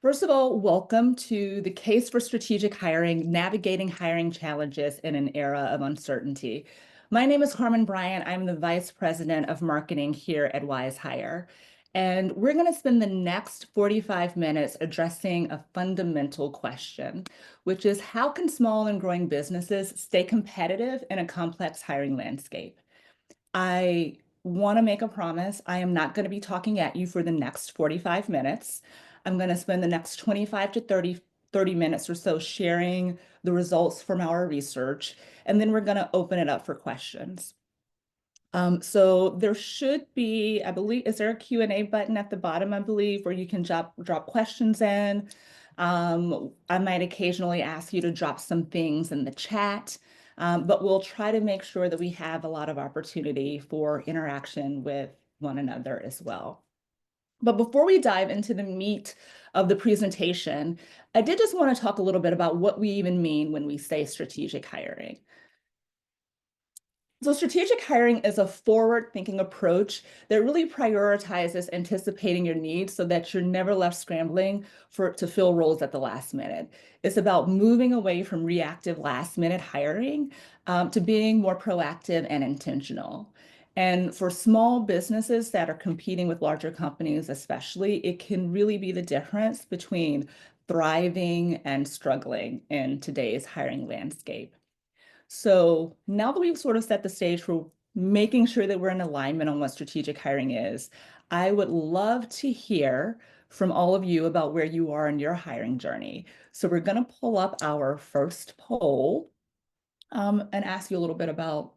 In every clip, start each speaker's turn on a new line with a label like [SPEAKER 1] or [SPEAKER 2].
[SPEAKER 1] First of all, welcome to the Case for Strategic Hiring, Navigating Hiring Challenges in an Era of Uncertainty. My name is Carmen Bryant. I'm the Vice President of Marketing here at Wizehire. And we're going to spend the next 45 minutes addressing a fundamental question, which is how can small and growing businesses stay competitive in a complex hiring landscape? I want to make a promise. I am not going to be talking at you for the next 45 minutes. I'm going to spend the next 25 to 30 minutes or so sharing the results from our research, and then we're going to open it up for questions. So there should be, I believe, is there a Q&A button at the bottom, I believe, where you can drop questions in? I might occasionally ask you to drop some things in the chat, but we'll try to make sure that we have a lot of opportunity for interaction with one another as well. But before we dive into the meat of the presentation, I did just want to talk a little bit about what we even mean when we say strategic hiring. So strategic hiring is a forward-thinking approach that really prioritizes anticipating your needs so that you're never left scrambling to fill roles at the last minute. It's about moving away from reactive last-minute hiring to being more proactive and intentional. And for small businesses that are competing with larger companies, especially, it can really be the difference between thriving and struggling in today's hiring landscape. So now that we've sort of set the stage for making sure that we're in alignment on what strategic hiring is, I would love to hear from all of you about where you are in your hiring journey. So we're going to pull up our first poll and ask you a little bit about,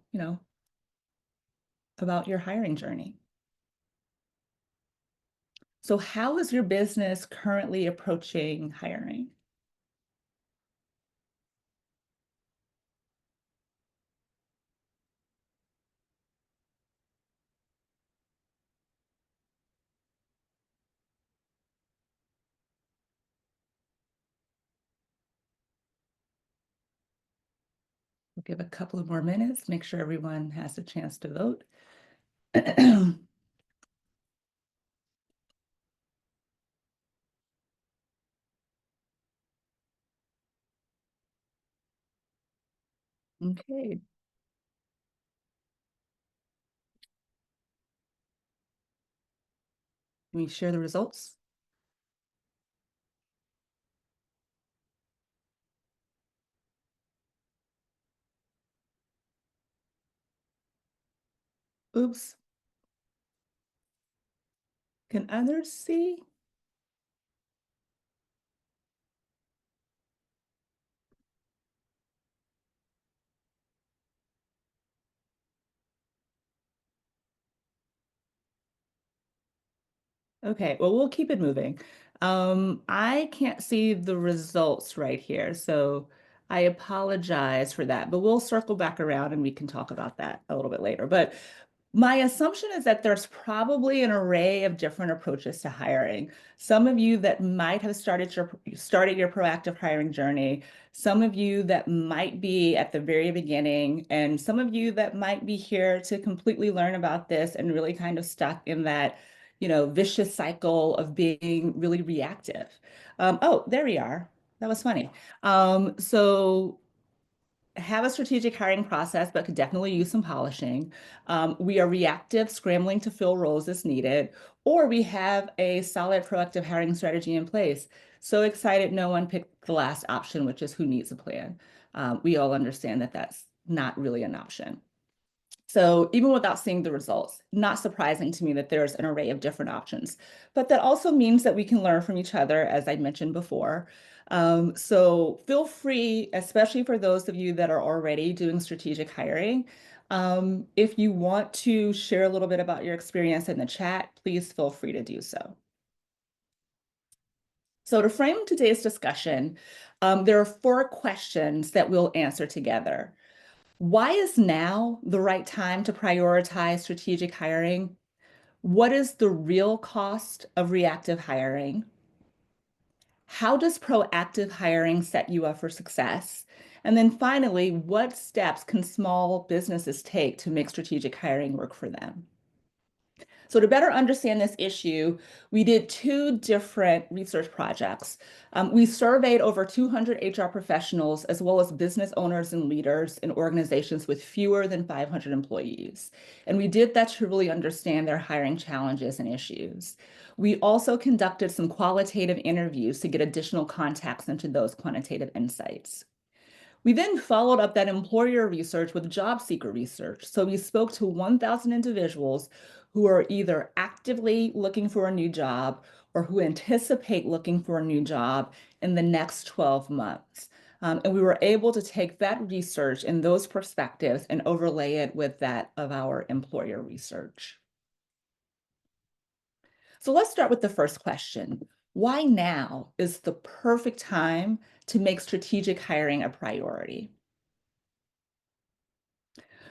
[SPEAKER 1] about your hiring journey. So how is your business currently approaching hiring? We'll give a couple of more minutes, make sure everyone has a chance to vote. Okay. Can we share the results? Oops. Can others see? Okay, well, we'll keep it moving. I can't see the results right here, so I apologize for that, but we'll circle back around and we can talk about that a little bit later. But my assumption is that there's probably an array of different approaches to hiring. Some of you that might have started your proactive hiring journey, some of you that might be at the very beginning, and some of you that might be here to completely learn about this and really kind of stuck in that, vicious cycle of being really reactive. Oh, there we are. That was funny. So have a strategic hiring process, but could definitely use some polishing. We are reactive, scrambling to fill roles as needed, or we have a solid proactive hiring strategy in place. So excited no one picked the last option, which is who needs a plan. We all understand that that's not really an option. So even without seeing the results, not surprising to me that there's an array of different options, but that also means that we can learn from each other, as I mentioned before. So feel free, especially for those of you that are already doing strategic hiring, if you want to share a little bit about your experience in the chat, please feel free to do so. So to frame today's discussion, there are 4 questions that we'll answer together. Why is now the right time to prioritize strategic hiring? What is the real cost of reactive hiring? How does proactive hiring set you up for success? And then finally, what steps can small businesses take to make strategic hiring work for them? So to better understand this issue, we did two different research projects. We surveyed over 200 HR professionals, as well as business owners and leaders in organizations with fewer than 500 employees. And we did that to really understand their hiring challenges and issues. We also conducted some qualitative interviews to get additional context into those quantitative insights. We then followed up that employer research with job seeker research. So we spoke to 1,000 individuals who are either actively looking for a new job or who anticipate looking for a new job in the next 12 months. And we were able to take that research and those perspectives and overlay it with that of our employer research. So let's start with the first question. Why now is the perfect time to make strategic hiring a priority?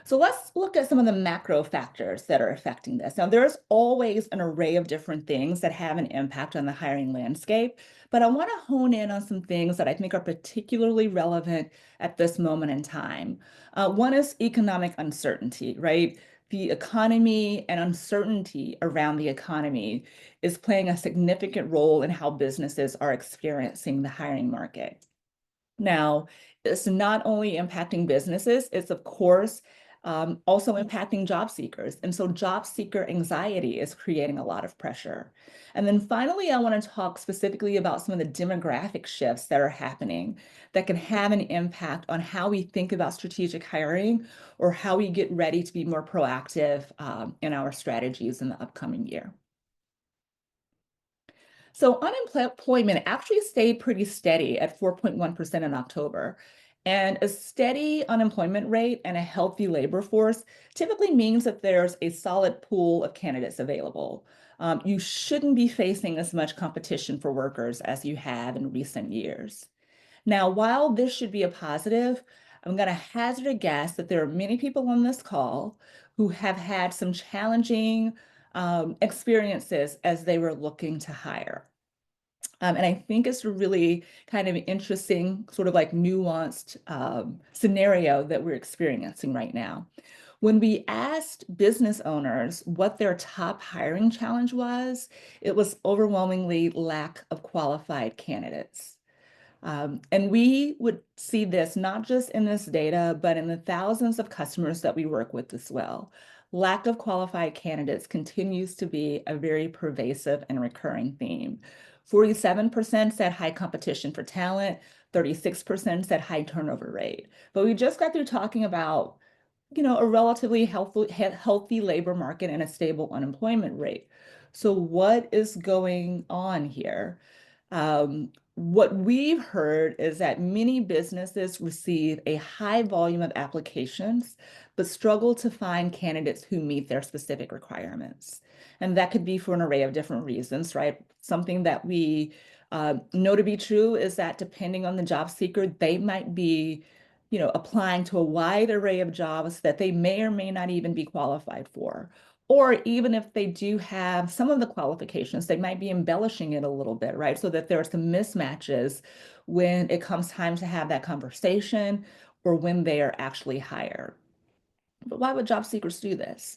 [SPEAKER 1] So let's look at some of the macro factors that are affecting this. Now, there's always an array of different things that have an impact on the hiring landscape, but I want to hone in on some things that I think are particularly relevant at this moment in time. One is economic uncertainty, right? The economy and uncertainty around the economy is playing a significant role in how businesses are experiencing the hiring market. Now, it's not only impacting businesses, it's of course also impacting job seekers. And so job seeker anxiety is creating a lot of pressure. And then finally, I want to talk specifically about some of the demographic shifts that are happening that can have an impact on how we think about strategic hiring or how we get ready to be more proactive in our strategies in the upcoming year. So unemployment actually stayed pretty steady at 4.1% in October. And a steady unemployment rate and a healthy labor force typically means that there's a solid pool of candidates available. You shouldn't be facing as much competition for workers as you have in recent years. Now, while this should be a positive, I'm going to hazard a guess that there are many people on this call who have had some challenging experiences as they were looking to hire. And I think it's a really kind of interesting, sort of like nuanced scenario that we're experiencing right now. When we asked business owners what their top hiring challenge was, it was overwhelmingly lack of qualified candidates. And we would see this not just in this data, but in the thousands of customers that we work with as well. Lack of qualified candidates continues to be a very pervasive and recurring theme. 47% said high competition for talent, 36% said high turnover rate. But we just got through talking about, a relatively healthy labor market and a stable unemployment rate. So what is going on here? What we've heard is that many businesses receive a high volume of applications, but struggle to find candidates who meet their specific requirements. And that could be for an array of different reasons, right? Something that we know to be true is that depending on the job seeker, they might be, applying to a wide array of jobs that they may or may not even be qualified for. Or even if they do have some of the qualifications, they might be embellishing it a little bit, right? So that there are some mismatches when it comes time to have that conversation or when they are actually hired. But why would job seekers do this?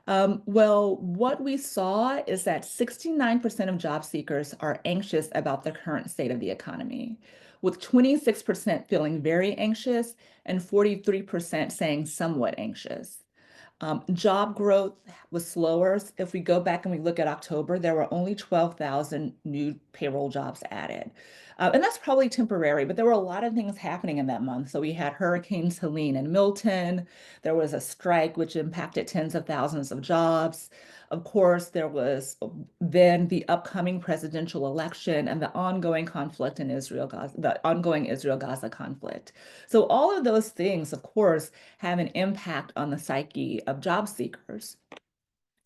[SPEAKER 1] Well, what we saw is that 69% of job seekers are anxious about the current state of the economy, with 26% feeling very anxious and 43% saying somewhat anxious. Job growth was slower. If we go back and we look at October, there were only 12,000 new payroll jobs added. And that's probably temporary, but there were a lot of things happening in that month. So we had Hurricanes Helene and Milton. There was a strike which impacted tens of thousands of jobs. Of course, there was then the upcoming presidential election and the ongoing conflict in Israel, Gaza, the ongoing Israel-Gaza conflict. So all of those things, of course, have an impact on the psyche of job seekers.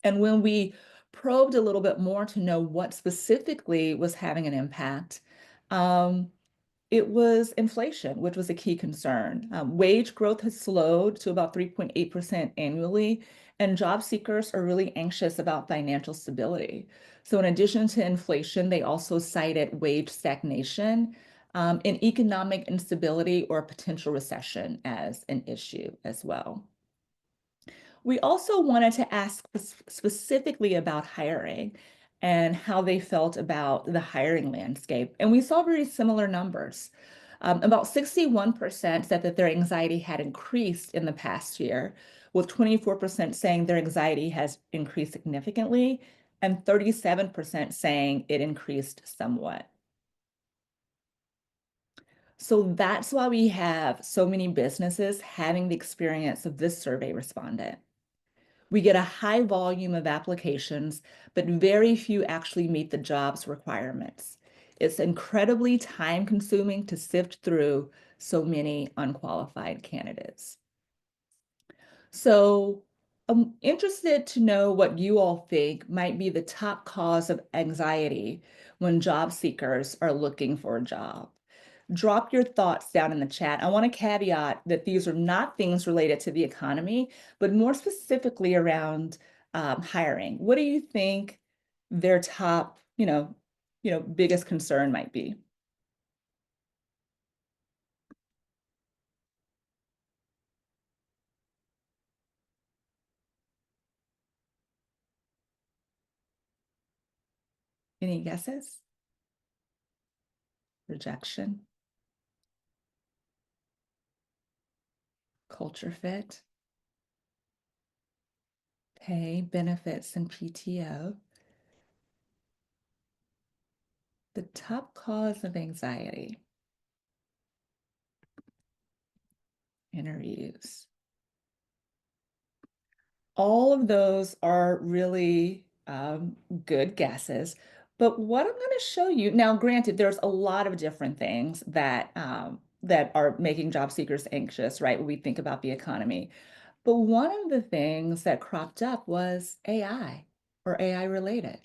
[SPEAKER 1] And when we probed a little bit more to know what specifically was having an impact, um, it was inflation, which was a key concern. Wage growth has slowed to about 3.8% annually, and job seekers are really anxious about financial stability. So, in addition to inflation, they also cited wage stagnation and economic instability or potential recession as an issue as well. We also wanted to ask specifically about hiring and how they felt about the hiring landscape. And we saw very similar numbers. About 61% said that their anxiety had increased in the past year, with 24% saying their anxiety has increased significantly, and 37% saying it increased somewhat. So that's why we have so many businesses having the experience of this survey respondent. We get a high volume of applications, but very few actually meet the job's requirements. It's incredibly time consuming to sift through so many unqualified candidates. So I'm interested to know what you all think might be the top cause of anxiety when job seekers are looking for a job. Drop your thoughts down in the chat. I want to caveat that these are not things related to the economy, but more specifically around hiring. What do you think their top, biggest concern might be? Any guesses? Rejection, culture fit, pay, benefits, and PTO. The top cause of anxiety, interviews. All of those are really good guesses. But what I'm going to show you now, granted, there's a lot of different things that are making job seekers anxious, right? When we think about the economy. But one of the things that cropped up was AI or AI related,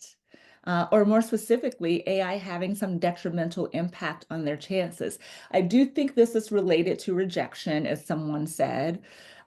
[SPEAKER 1] or more specifically, AI having some detrimental impact on their chances. I do think this is related to rejection, as someone said.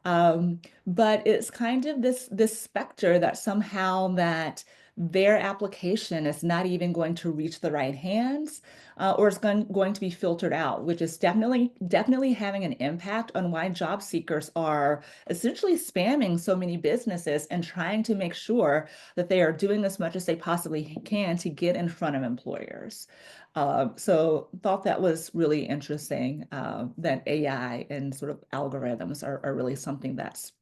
[SPEAKER 1] But it's kind of this specter that somehow that their application is not even going to reach the right hands, or it's going to be filtered out, which is definitely having an impact on why job seekers are essentially spamming so many businesses and trying to make sure that they are doing as much as they possibly can to get in front of employers. So thought that was really interesting, that AI and sort of algorithms are really something that's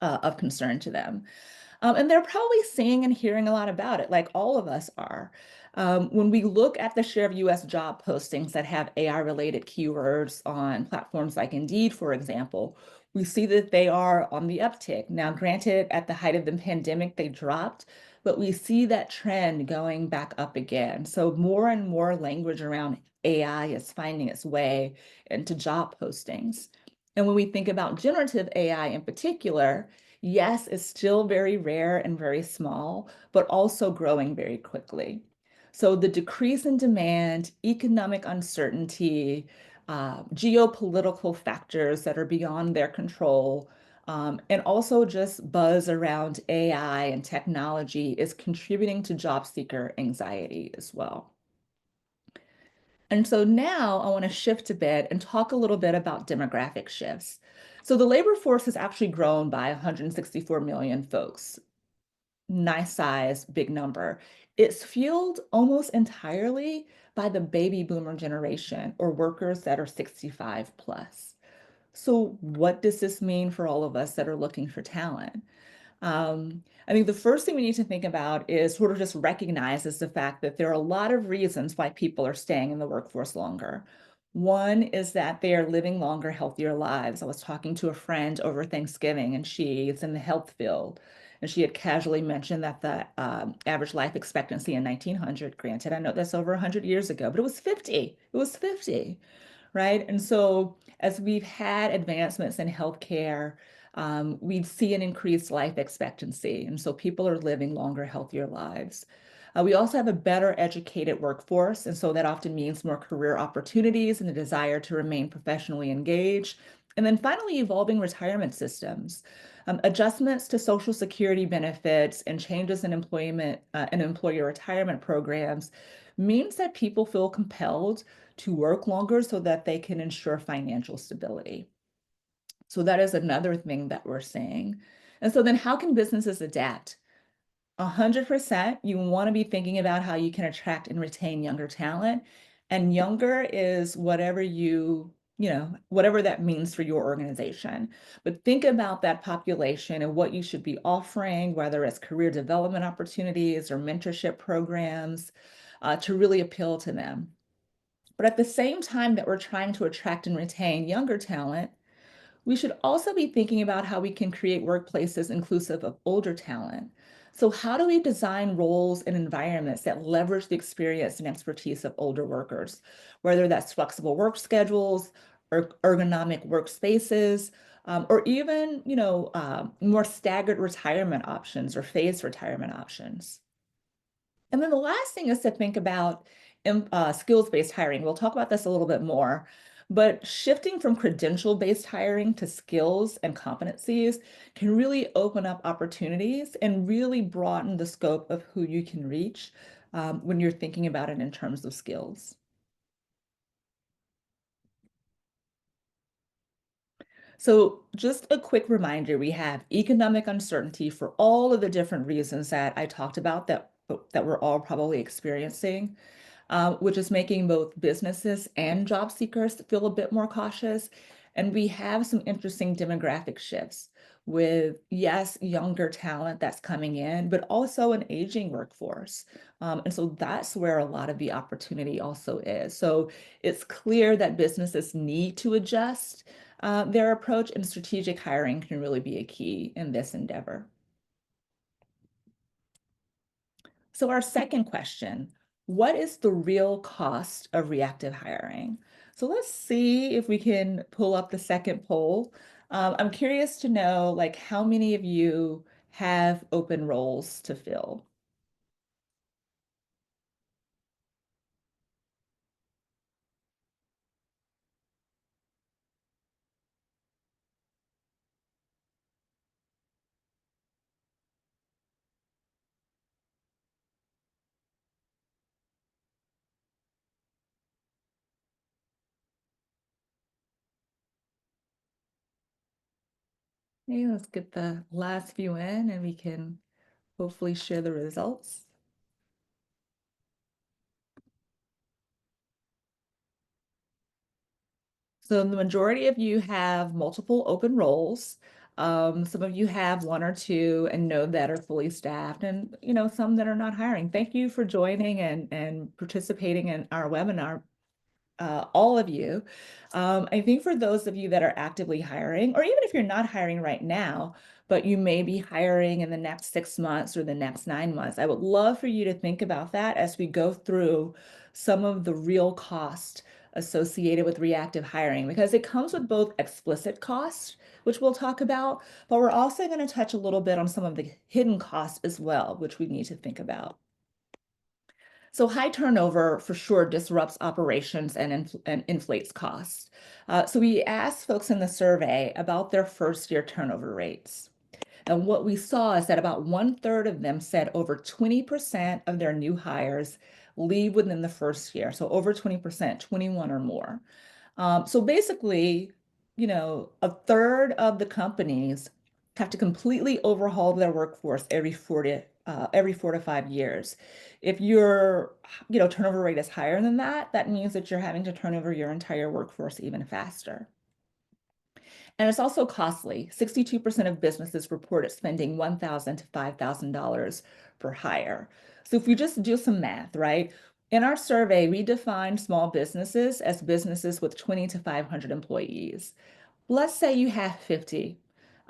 [SPEAKER 1] of concern to them. And they're probably seeing and hearing a lot about it, like all of us are. When we look at the share of US job postings that have AI-related keywords on platforms like Indeed, for example, we see that they are on the uptick. Now, granted, at the height of the pandemic, they dropped, but we see that trend going back up again. So more and more language around AI is finding its way into job postings. And when we think about generative AI in particular, yes, it's still very rare and very small, but also growing very quickly. So the decrease in demand, economic uncertainty, geopolitical factors that are beyond their control, and also just buzz around AI and technology is contributing to job seeker anxiety as well. And so now I want to shift a bit and talk a little bit about demographic shifts. So the labor force has actually grown by 164 million folks. Nice size, big number. It's fueled almost entirely by the baby boomer generation or workers that are 65 plus. So what does this mean for all of us that are looking for talent? I think the first thing we need to think about is sort of just recognize is the fact that there are a lot of reasons why people are staying in the workforce longer. One is that they are living longer, healthier lives. I was talking to a friend over Thanksgiving, and she is in the health field. And she had casually mentioned that the average life expectancy in 1900, granted, I know that's over 100 years ago, but it was 50. It was 50, right? And so as we've had advancements in healthcare, we see an increased life expectancy. And so people are living longer, healthier lives. We also have a better educated workforce. And so that often means more career opportunities and a desire to remain professionally engaged. And then finally, evolving retirement systems. Adjustments to Social Security benefits and changes in employment and employer retirement programs means that people feel compelled to work longer so that they can ensure financial stability. So that is another thing that we're seeing. And so then how can businesses adapt? 100%, you want to be thinking about how you can attract and retain younger talent. And younger is whatever whatever that means for your organization. But think about that population and what you should be offering, whether it's career development opportunities or mentorship programs, to really appeal to them. But at the same time that we're trying to attract and retain younger talent, we should also be thinking about how we can create workplaces inclusive of older talent. So, how do we design roles and environments that leverage the experience and expertise of older workers, whether that's flexible work schedules or ergonomic workspaces, or even, more staggered retirement options or phased retirement options? And then the last thing is to think about skills-based hiring. We'll talk about this a little bit more, but shifting from credential-based hiring to skills and competencies can really open up opportunities and really broaden the scope of who you can reach when you're thinking about it in terms of skills. So just a quick reminder, we have economic uncertainty for all of the different reasons that I talked about that we're all probably experiencing, which is making both businesses and job seekers feel a bit more cautious. And we have some interesting demographic shifts with, yes, younger talent that's coming in, but also an aging workforce. And so that's where a lot of the opportunity also is. So it's clear that businesses need to adjust their approach, and strategic hiring can really be a key in this endeavor. So our second question, what is the real cost of reactive hiring? So let's see if we can pull up the second poll. I'm curious to know, like, how many of you have open roles to fill? Okay, let's get the last few in and we can hopefully share the results. So the majority of you have multiple open roles. Some of you have one or two and know that are fully staffed, and some that are not hiring. Thank you for joining and participating in our webinar, all of you. I think for those of you that are actively hiring, or even if you're not hiring right now, but you may be hiring in the next 6 months or the next 9 months, I would love for you to think about that as we go through some of the real cost associated with reactive hiring, because it comes with both explicit costs, which we'll talk about, but we're also going to touch a little bit on some of the hidden costs as well, which we need to think about. So high turnover for sure disrupts operations and inflates costs. So we asked folks in the survey about their first year turnover rates. And what we saw is that about 1/3 of them said over 20% of their new hires leave within the first year. So over 20%, 21 or more. So basically, a third of the companies have to completely overhaul their workforce every 4 to 5 years. If your, turnover rate is higher than that, that means that you're having to turn over your entire workforce even faster. And it's also costly. 62% of businesses reported spending $1,000 to $5,000 per hire. So if we just do some math, right? In our survey, we defined small businesses as businesses with 20 to 500 employees. Let's say you have 50.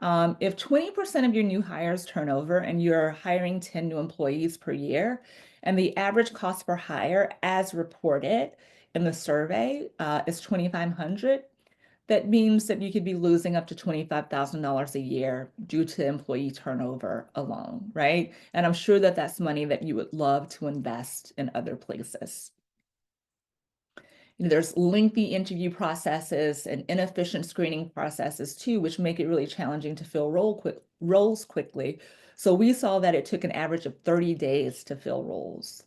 [SPEAKER 1] If 20% of your new hires turn over and you're hiring 10 new employees per year, and the average cost per hire as reported in the survey is 2,500, that means that you could be losing up to $25,000 a year due to employee turnover alone, right? And I'm sure that that's money that you would love to invest in other places. There's lengthy interview processes and inefficient screening processes too, which make it really challenging to fill roles quickly. So we saw that it took an average of 30 days to fill roles.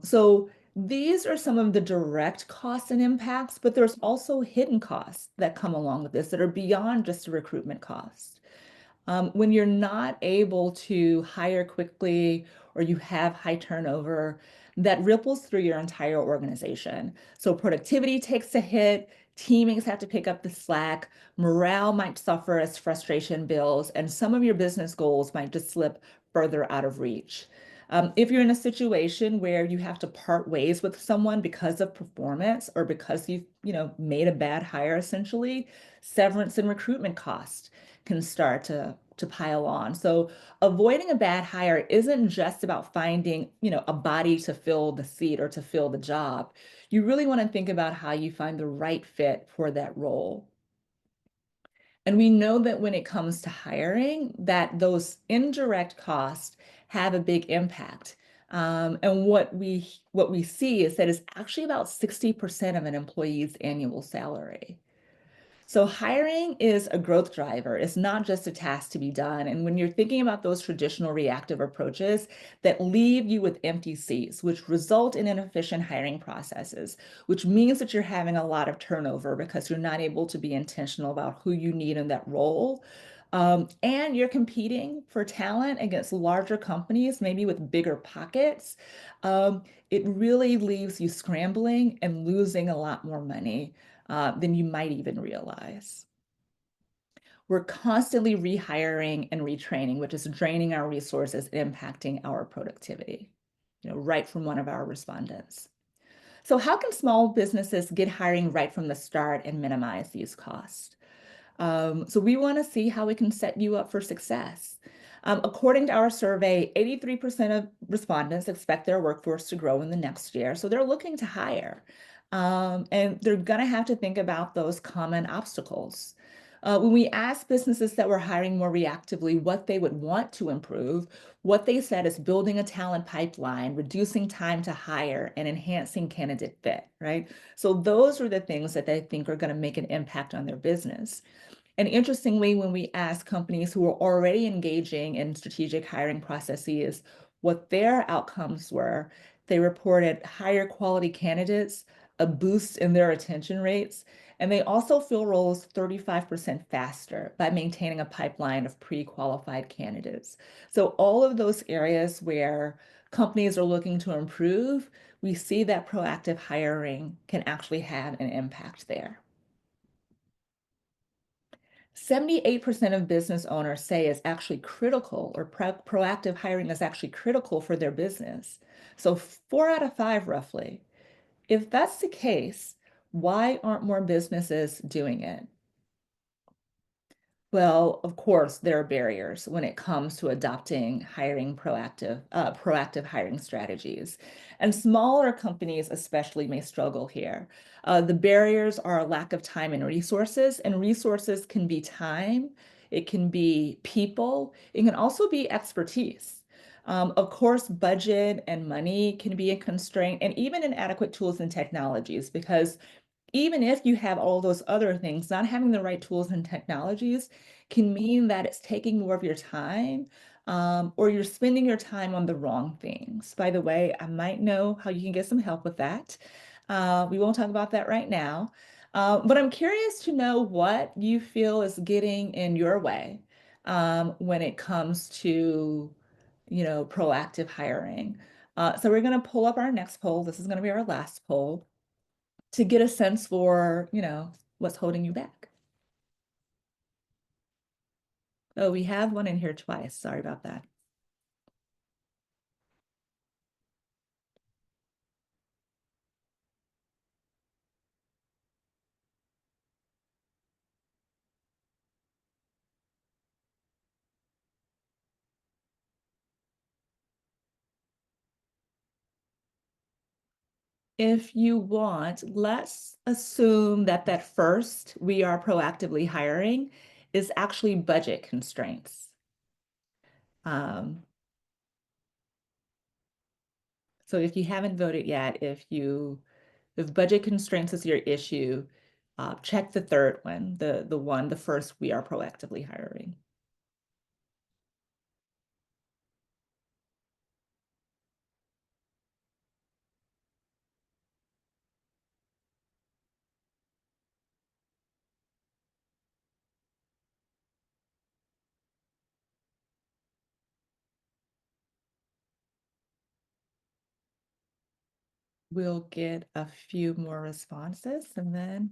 [SPEAKER 1] So these are some of the direct costs and impacts, but there's also hidden costs that come along with this that are beyond just the recruitment cost. When you're not able to hire quickly or you have high turnover, that ripples through your entire organization. So productivity takes a hit, teammates have to pick up the slack, morale might suffer as frustration builds, and some of your business goals might just slip further out of reach. If you're in a situation where you have to part ways with someone because of performance or because you've made a bad hire, essentially, severance and recruitment costs can start to pile on. So avoiding a bad hire isn't just about finding a body to fill the seat or to fill the job. You really want to think about how you find the right fit for that role. And we know that when it comes to hiring, that those indirect costs have a big impact. And what we see is that it's actually about 60% of an employee's annual salary. So hiring is a growth driver. It's not just a task to be done. And when you're thinking about those traditional reactive approaches that leave you with empty seats, which result in inefficient hiring processes, which means that you're having a lot of turnover because you're not able to be intentional about who you need in that role. And you're competing for talent against larger companies, maybe with bigger pockets. It really leaves you scrambling and losing a lot more money than you might even realize. We're constantly rehiring and retraining, which is draining our resources and impacting our productivity, right from one of our respondents. So how can small businesses get hiring right from the start and minimize these costs? So we want to see how we can set you up for success. According to our survey, 83% of respondents expect their workforce to grow in the next year. So they're looking to hire. And they're going to have to think about those common obstacles. When we asked businesses that were hiring more reactively what they would want to improve, what they said is building a talent pipeline, reducing time to hire, and enhancing candidate fit, right? So those are the things that they think are going to make an impact on their business. And interestingly, when we asked companies who were already engaging in strategic hiring processes what their outcomes were, they reported higher quality candidates, a boost in their retention rates, and they also fill roles 35% faster by maintaining a pipeline of pre-qualified candidates. So all of those areas where companies are looking to improve, we see that proactive hiring can actually have an impact there. 78% of business owners say it's actually critical or proactive hiring is actually critical for their business. So 4 out of 5 roughly. If that's the case, why aren't more businesses doing it? Well, of course, there are barriers when it comes to adopting proactive hiring strategies. And smaller companies especially may struggle here. The barriers are a lack of time and resources can be time, it can be people, it can also be expertise. Of course, budget and money can be a constraint, and even inadequate tools and technologies, because even if you have all those other things, not having the right tools and technologies can mean that it's taking more of your time, or you're spending your time on the wrong things. By the way, I might know how you can get some help with that. We won't talk about that right now. But I'm curious to know what you feel is getting in your way when it comes to proactive hiring. So we're going to pull up our next poll. This is going to be our last poll to get a sense for what's holding you back. Oh, we have one in here twice. Sorry about that. If you want, let's assume that first we are proactively hiring is actually budget constraints. Um, so if you haven't voted yet, if budget constraints is your issue, check the third one, the first we are proactively hiring. We'll get a few more responses and then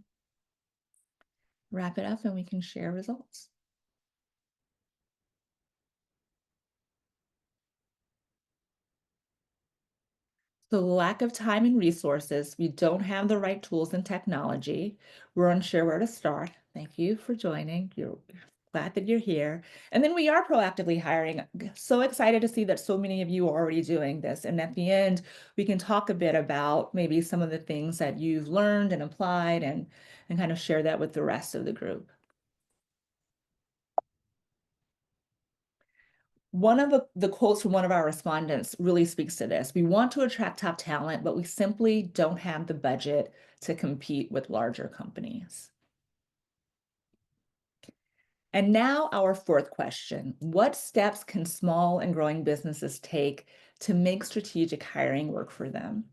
[SPEAKER 1] wrap it up and we can share results. So lack of time and resources, we don't have the right tools and technology. We're unsure where to start. Thank you for joining. You're glad that you're here. And then we are proactively hiring. So excited to see that so many of you are already doing this. And at the end, we can talk a bit about maybe some of the things that you've learned and applied and kind of share that with the rest of the group. One of the quotes from one of our respondents really speaks to this. We want to attract top talent, but we simply don't have the budget to compete with larger companies. And now our fourth question. What steps can small and growing businesses take to make strategic hiring work for them?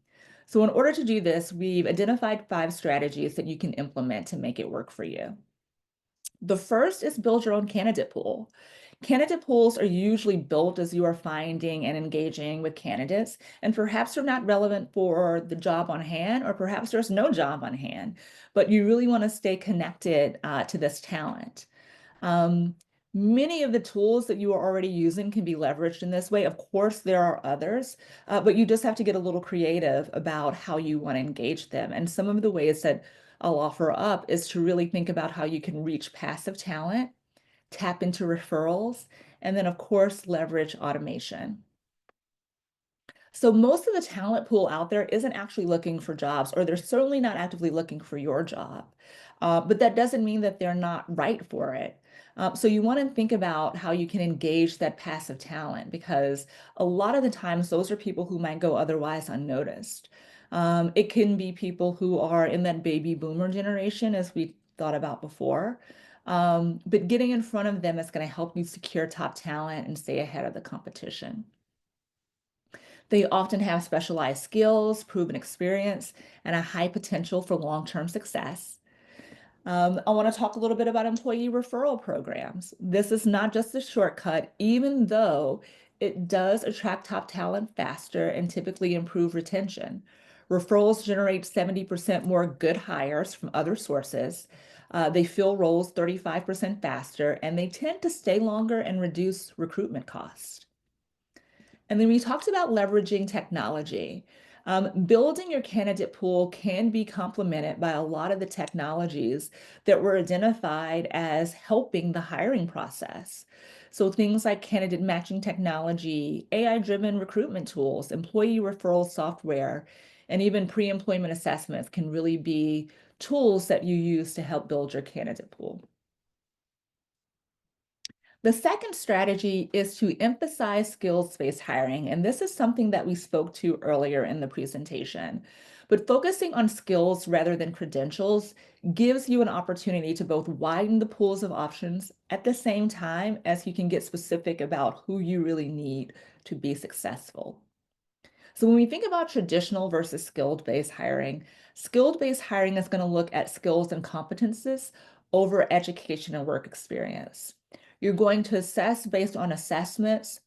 [SPEAKER 1] So in order to do this, we've identified 5 strategies that you can implement to make it work for you. The first is build your own candidate pool. Candidate pools are usually built as you are finding and engaging with candidates, and perhaps they're not relevant for the job on hand, or perhaps there's no job on hand, but you really want to stay connected to this talent. Um, Many of the tools that you are already using can be leveraged in this way. Of course, there are others, but you just have to get a little creative about how you want to engage them. And some of the ways that I'll offer up is to really think about how you can reach passive talent, tap into referrals, and then, of course, leverage automation. So most of the talent pool out there isn't actually looking for jobs, or they're certainly not actively looking for your job. But that doesn't mean that they're not right for it. So you want to think about how you can engage that passive talent, because a lot of the times those are people who might go otherwise unnoticed. It can be people who are in that baby boomer generation, as we thought about before. But getting in front of them is going to help you secure top talent and stay ahead of the competition. They often have specialized skills, proven experience, and a high potential for long-term success. I want to talk a little bit about employee referral programs. This is not just a shortcut, even though it does attract top talent faster and typically improve retention. Referrals generate 70% more good hires from other sources. They fill roles 35% faster, and they tend to stay longer and reduce recruitment costs. And then we talked about leveraging technology. Building your candidate pool can be complemented by a lot of the technologies that were identified as helping the hiring process. So things like candidate matching technology, AI-driven recruitment tools, employee referral software, and even pre-employment assessments can really be tools that you use to help build your candidate pool. The second strategy is to emphasize skills-based hiring, and this is something that we spoke to earlier in the presentation. But focusing on skills rather than credentials gives you an opportunity to both widen the pools of options at the same time as you can get specific about who you really need to be successful. So when we think about traditional versus skilled-based hiring is going to look at skills and competences over education and work experience. You're going to assess based on assessments,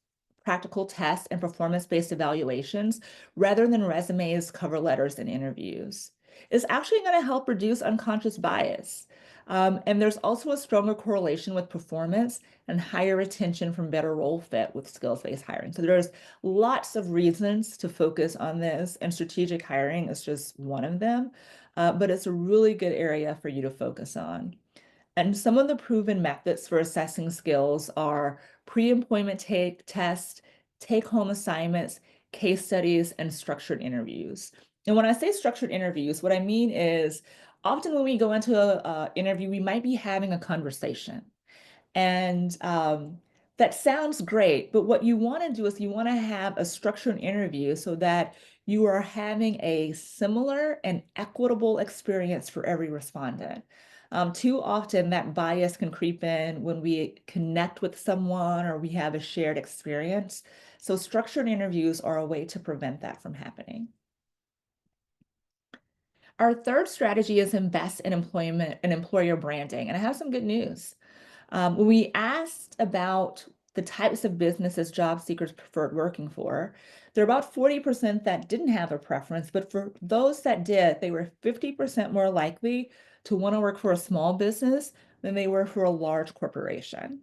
[SPEAKER 1] practical tests, and performance-based evaluations rather than resumes, cover letters, and interviews. It's actually going to help reduce unconscious bias. And there's also a stronger correlation with performance and higher retention from better role fit with skills-based hiring. So there's lots of reasons to focus on this, and strategic hiring is just one of them, but it's a really good area for you to focus on. And some of the proven methods for assessing skills are pre-employment tests, take-home assignments, case studies, and structured interviews. And when I say structured interviews, what I mean is often when we go into an interview, we might be having a conversation. And that sounds great, but what you want to do is you want to have a structured interview so that you are having a similar and equitable experience for every respondent. Too often that bias can creep in when we connect with someone or we have a shared experience. So structured interviews are a way to prevent that from happening. Our third strategy is invest in employment and employer branding. And I have some good news. When we asked about the types of businesses job seekers preferred working for. There are about 40% that didn't have a preference, but for those that did, they were 50% more likely to want to work for a small business than they were for a large corporation.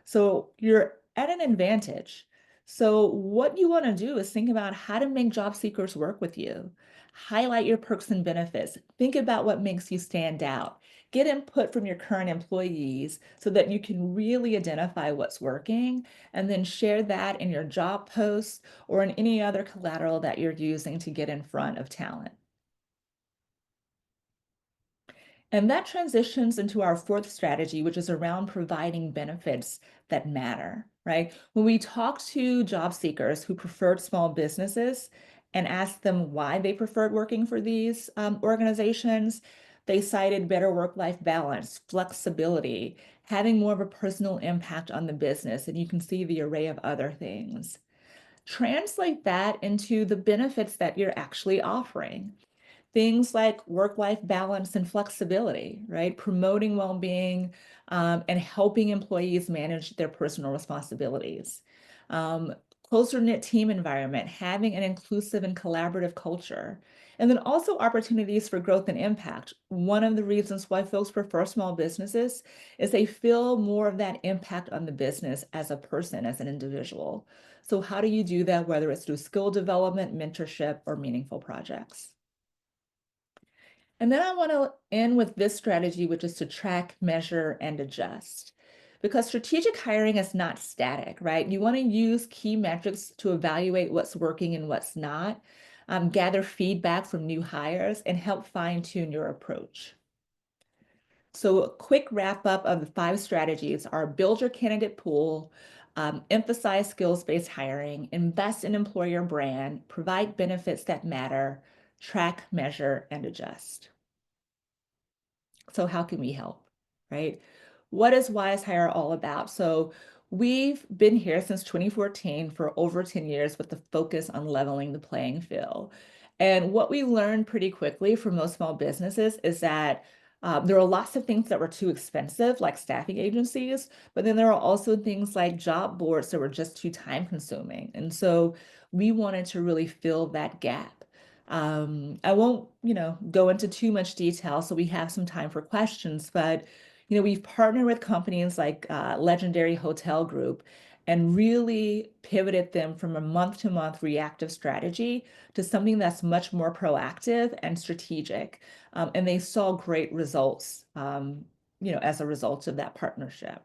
[SPEAKER 1] So you're at an advantage. So what you want to do is think about how to make job seekers work with you. Highlight your perks and benefits. Think about what makes you stand out. Get input from your current employees so that you can really identify what's working and then share that in your job posts or in any other collateral that you're using to get in front of talent. And that transitions into our fourth strategy, which is around providing benefits that matter, right? When we talk to job seekers who preferred small businesses and asked them why they preferred working for these organizations, they cited better work-life balance, flexibility, having more of a personal impact on the business. And you can see the array of other things. Translate that into the benefits that you're actually offering. Things like work-life balance and flexibility, right? Promoting well-being and helping employees manage their personal responsibilities. Um, Closer knit team environment, having an inclusive and collaborative culture. And then also opportunities for growth and impact. One of the reasons why folks prefer small businesses is they feel more of that impact on the business as a person, as an individual. So how do you do that, whether it's through skill development, mentorship, or meaningful projects? And then I want to end with this strategy, which is to track, measure, and adjust. Because strategic hiring is not static, right? You want to use key metrics to evaluate what's working and what's not, gather feedback from new hires, and help fine-tune your approach. So a quick wrap up of the 5 strategies are build your candidate pool, emphasize skills-based hiring, invest in employer brand, provide benefits that matter, track, measure, and adjust. So how can we help, right? What is Wizehire all about? So we've been here since 2014 for over 10 years with the focus on leveling the playing field. And what we learned pretty quickly from most small businesses is that there are lots of things that were too expensive, like staffing agencies, but then there are also things like job boards that were just too time consuming. And so we wanted to really fill that gap. I won't, go into too much detail, so we have some time for questions, but, we've partnered with companies like Legendary Hotel Group and really pivoted them from a month-to-month reactive strategy to something that's much more proactive and strategic. And they saw great results, as a result of that partnership.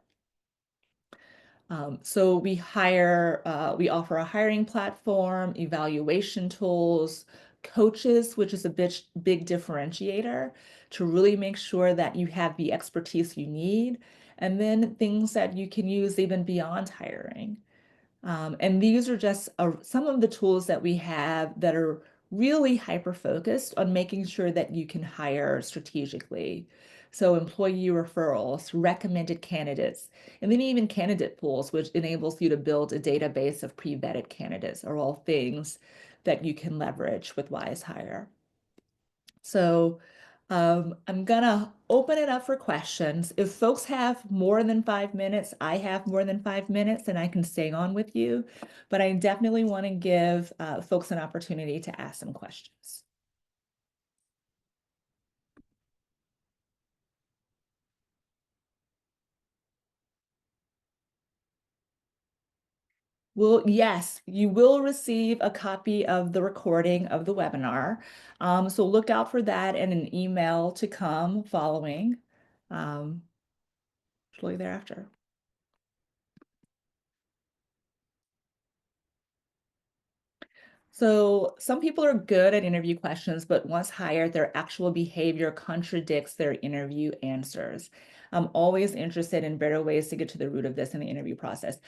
[SPEAKER 1] So we offer a hiring platform, evaluation tools, coaches, which is a big differentiator to really make sure that you have the expertise you need, and then things that you can use even beyond hiring. And these are just some of the tools that we have that are really hyper-focused on making sure that you can hire strategically. So employee referrals, recommended candidates, and then even candidate pools, which enables you to build a database of pre-vetted candidates, are all things that you can leverage with Wizehire. So I'm gonna open it up for questions. If folks have more than 5 minutes, I have more than 5 minutes and I can stay on with you, but I definitely want to give folks an opportunity to ask some questions. Well, yes, you will receive a copy of the recording of the webinar. So look out for that and an email to come following um, shortly thereafter. So some people are good at interview questions, but once hired, their actual behavior contradicts their interview answers. I'm always interested in better ways to get to the root of this in the interview process.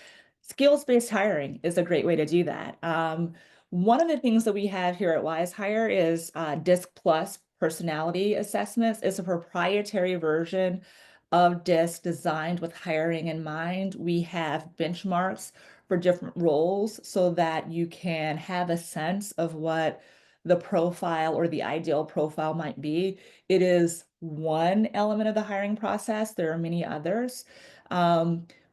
[SPEAKER 1] Skills-based hiring is a great way to do that. One of the things that we have here at Wizehire is DISC Plus personality assessments. It's a proprietary version of DISC designed with hiring in mind. We have benchmarks for different roles so that you can have a sense of what the profile or the ideal profile might be. It is one element of the hiring process. There are many others.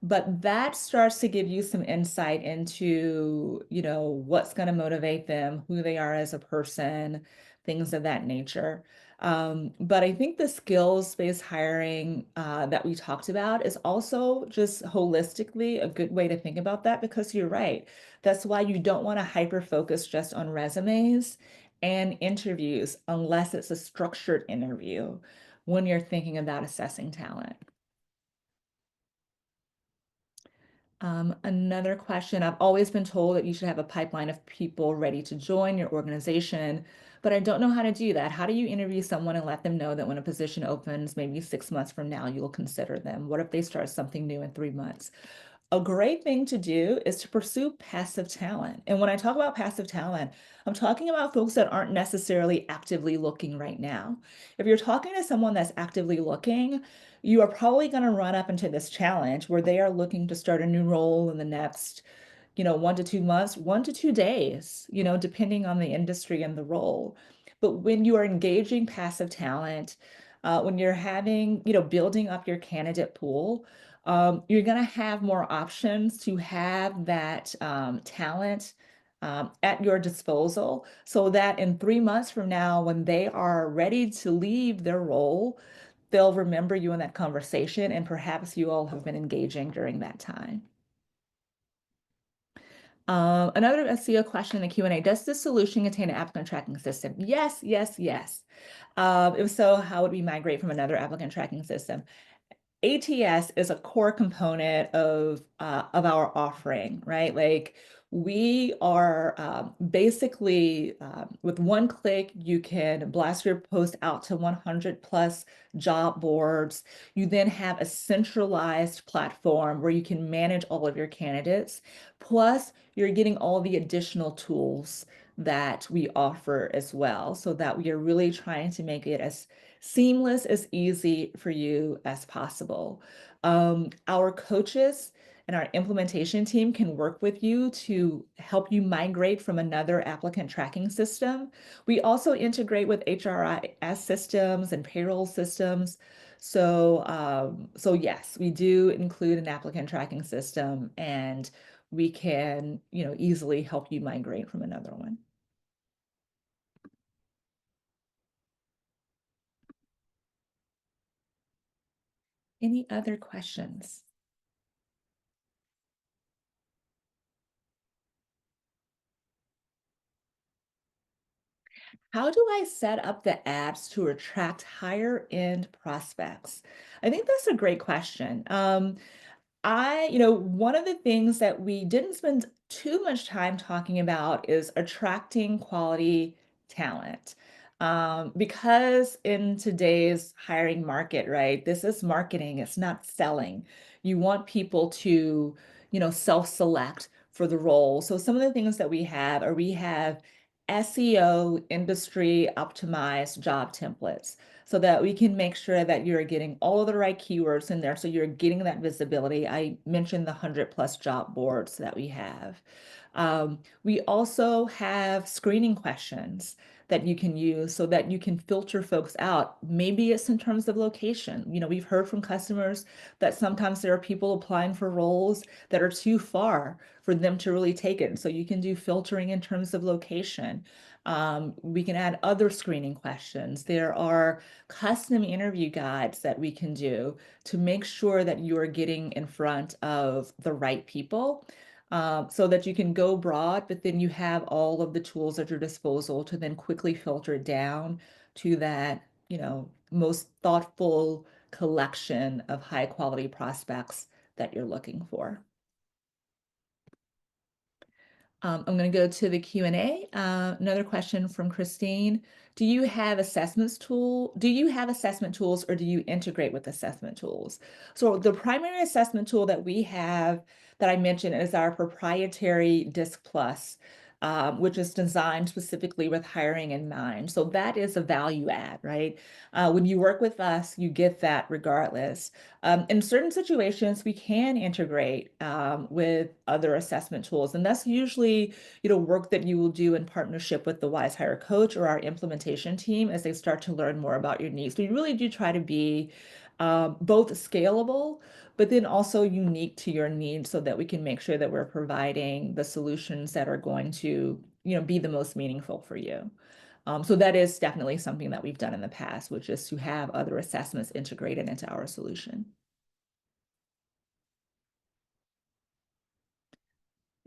[SPEAKER 1] But that starts to give you some insight into, what's going to motivate them, who they are as a person, things of that nature. But I think the skills-based hiring that we talked about is also just holistically a good way to think about that because you're right. That's why you don't want to hyper focus just on resumes and interviews unless it's a structured interview when you're thinking about assessing talent. Another question, I've always been told that you should have a pipeline of people ready to join your organization, but I don't know how to do that. How do you interview someone and let them know that when a position opens, maybe 6 months from now, you'll consider them? What if they start something new in 3 months? A great thing to do is to pursue passive talent. And when I talk about passive talent, I'm talking about folks that aren't necessarily actively looking right now. If you're talking to someone that's actively looking, you are probably going to run up into this challenge where they are looking to start a new role in the next 1 to 2 months, 1 to 2 days, depending on the industry and the role. But when you are engaging passive talent, when you're having, building up your candidate pool, you're going to have more options to have that talent at your disposal so that in 3 months from now, when they are ready to leave their role, they'll remember you in that conversation and perhaps you all have been engaging during that time. Another SEO question in the Q&A, does this solution contain an applicant tracking system? Yes, yes, yes. If so, how would we migrate from another applicant tracking system? ATS is a core component of our offering, right? Like we are basically with one click, you can blast your post out to 100 plus job boards. You then have a centralized platform where you can manage all of your candidates. Plus, you're getting all the additional tools that we offer as well, so that we are really trying to make it as seamless, as easy for you as possible. Our coaches and our implementation team can work with you to help you migrate from another applicant tracking system. We also integrate with HRIS systems and payroll systems. So yes, we do include an applicant tracking system, and we can, easily help you migrate from another one. Any other questions? How do I set up the ads to attract higher end prospects? I think that's a great question. One of the things that we didn't spend too much time talking about is attracting quality talent. Because in today's hiring market, right, this is marketing, it's not selling. You want people to, self-select for the role. So some of the things that we have are we have SEO industry optimized job templates so that we can make sure that you're getting all of the right keywords in there. So you're getting that visibility. I mentioned the 100 plus job boards that we have. We also have screening questions that you can use so that you can filter folks out. Maybe it's in terms of location. We've heard from customers that sometimes there are people applying for roles that are too far for them to really take it. So you can do filtering in terms of location. We can add other screening questions. There are custom interview guides that we can do to make sure that you are getting in front of the right people, so that you can go broad, but then you have all of the tools at your disposal to then quickly filter it down to that, most thoughtful collection of high quality prospects that you're looking for. I'm going to go to the Q&A. Another question from Christine. Do you have assessment tools or do you integrate with assessment tools? So the primary assessment tool that we have that I mentioned is our proprietary Disc Plus, which is designed specifically with hiring in mind. So that is a value add, right? When you work with us, you get that regardless. In certain situations, we can integrate with other assessment tools, and that's usually, work that you will do in partnership with the Wizehire coach or our implementation team as they start to learn more about your needs. We really do try to be both scalable, but then also unique to your needs so that we can make sure that we're providing the solutions that are going to, be the most meaningful for you. So that is definitely something that we've done in the past, which is to have other assessments integrated into our solution.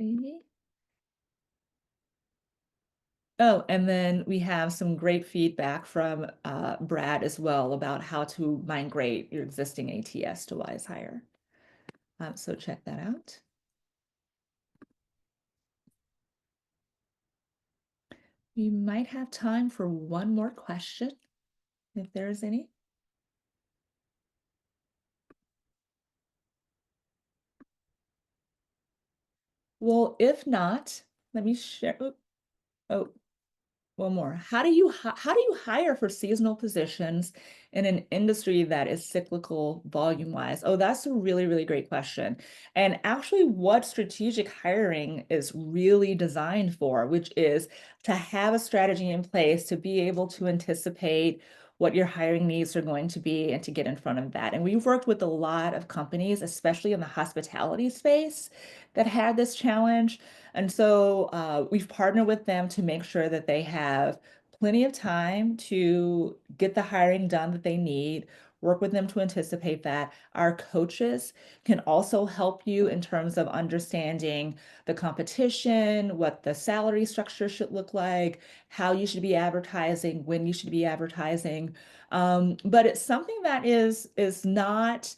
[SPEAKER 1] Amy? Oh, and then we have some great feedback from Brad as well about how to migrate your existing ATS to Wizehire. So check that out. We might have time for one more question, if there is any. Well, if not, let me share. Oh, one more. How do you hire for seasonal positions in an industry that is cyclical volume wise? Oh, that's a really, really great question. And actually, what strategic hiring is really designed for, which is to have a strategy in place to be able to anticipate what your hiring needs are going to be and to get in front of that. And we've worked with a lot of companies, especially in the hospitality space, that had this challenge. And so we've partnered with them to make sure that they have plenty of time to get the hiring done that they need, work with them to anticipate that. Our coaches can also help you in terms of understanding the competition, what the salary structure should look like, how you should be advertising, when you should be advertising. But it's something that is not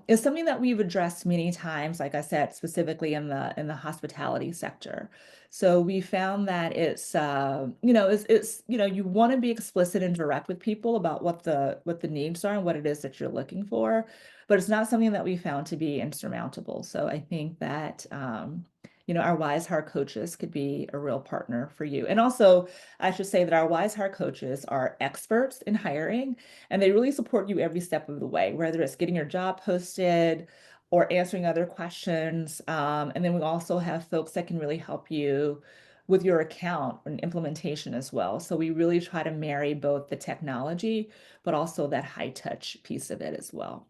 [SPEAKER 1] is something that we've addressed many times, like I said, specifically in the hospitality sector. So we found that it's you want to be explicit and direct with people about what the needs are and what it is that you're looking for, but it's not something that we found to be insurmountable. So I think that our Wizehire coaches could be a real partner for you. And also, I should say that our Wizehire coaches are experts in hiring, and they really support you every step of the way, whether it's getting your job posted or answering other questions. And then we also have folks that can really help you with your account and implementation as well. So we really try to marry both the technology, but also that high touch piece of it as well.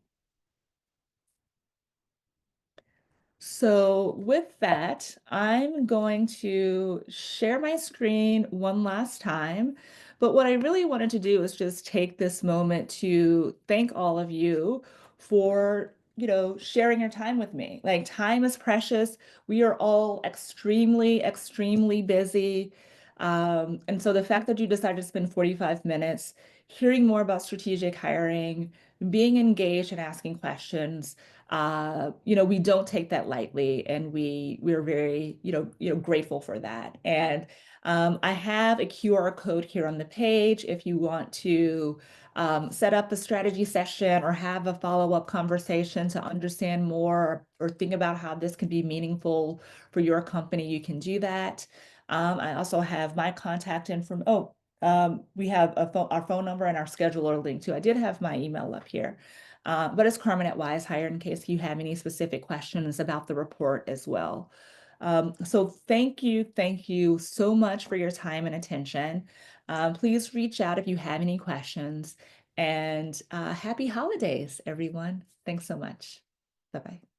[SPEAKER 1] So with that, I'm going to share my screen one last time. But what I really wanted to do is just take this moment to thank all of you for, sharing your time with me. Like, time is precious. We are all extremely, extremely busy. And so the fact that you decided to spend 45 minutes hearing more about strategic hiring, being engaged and asking questions, we don't take that lightly, and we're very, grateful for that. And I have a QR code here on the page if you want to set up a strategy session or have a follow-up conversation to understand more or think about how this could be meaningful for your company. You can do that. I also have my contact info. We have our phone number and our scheduler link too. I did have my email up here. But it's Carmen at Wizehire in case you have any specific questions about the report as well. So thank you so much for your time and attention. Please reach out if you have any questions, and happy holidays, everyone. Thanks so much. Bye-bye.